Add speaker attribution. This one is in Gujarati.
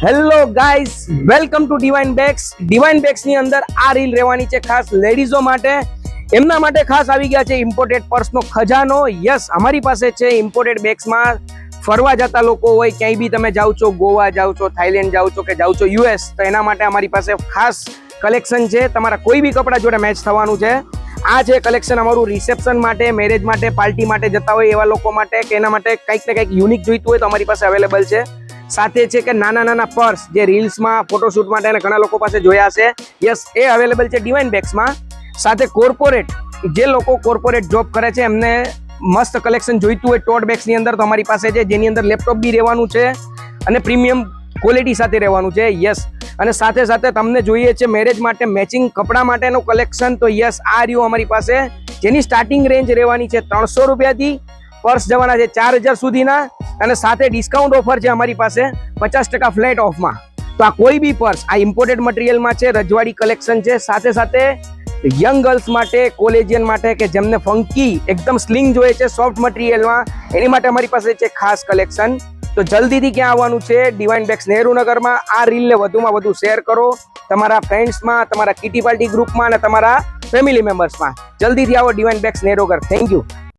Speaker 1: Hello guys, welcome to divine bags. Divine bags ની અંદર આ રીલ રહેવાની છે ખાસ લેડીઝો માટે. એમના માટે ખાસ આવી ગયા છે ઇમ્પોર્ટેડ પર્સનો ખજાનો. યસ, અમારી પાસે છે ઇમ્પોર્ટેડ બેગ્સમાં. ફરવા જતા લોકો હોય, ક્યાંય બી તમે જાઓ છો, ગોવા જાઓ છો, થાઈલેન્ડ જાઓ છો કે જાઓ છો યુએસ, તો એના માટે અમારી પાસે ખાસ કલેક્શન છે. તમારા કોઈ બી કપડા જોડે મેચ થવાનું છે. આ છે કલેક્શન અમારું રિસેપ્શન માટે, મેરેજ માટે, પાર્ટી માટે જતા હોય એવા લોકો માટે, કે એના માટે કંઈક ને કંઈક યુનિક જોઈતું હોય તો અમારી પાસે અવેલેબલ છે. સાથે છે કે નાના નાના પર્સ જે રીલ્સમાં ફોટોશૂટ માટે અને ઘણા લોકો પાસે જોયા છે, યસ, એ અવેલેબલ છે ડિવાઇન બેગ્સમાં. સાથે કોર્પોરેટ, જે લોકો કોર્પોરેટ જોબ કરે છે એમને મસ્ત કલેક્શન જોઈતું હોય ટોટ બેગ્સની અંદર, તો અમારી પાસે છે, જેની અંદર લેપટોપ બી રહેવાનું છે અને પ્રીમિયમ ક્વોલિટી સાથે રહેવાનું છે. યસ, અને સાથે સાથે તમને જોઈએ છે મેરેજ માટે મેચિંગ કપડા માટેનું કલેક્શન, તો યસ, આ રહ્યું અમારી પાસે, જેની સ્ટાર્ટિંગ રેન્જ રહેવાની છે 300 રૂપિયાથી. પર્સ જવાના છે 4000 સુધીના, અને સાથે ડિસ્કાઉન્ટ ઓફર છે અમારી પાસે 50% ફ્લેટ ઓફમાં. તો આ કોઈ બી પર્સ આ ઇમ્પોર્ટેડ મટીરિયલમાં છે, રજવાડી કલેક્શન છે. સાથે સાથે યંગ ગર્લ્સ માટે, કોલેજિયન માટે, કે જેમને ફંકી એકદમ સ્લિંગ જોઈએ છે સોફ્ટ મટીરિયલમાં, એની માટે અમારી પાસે છે ખાસ કલેક્શન. તો જલ્દીથી ક્યાં આવવાનું છે? ડિવાઇન બેગ્સ નહેરુનગરમાં. આ રીલને વધુમાં વધુ શેર કરો તમારા ફ્રેન્ડ્સમાં, તમારા કિટી પાર્ટી ગ્રુપમાં અને તમારા ફેમિલી મેમ્બર્સમાં. જલ્દીથી આવો divine bags Nehru Nagar. Thank you.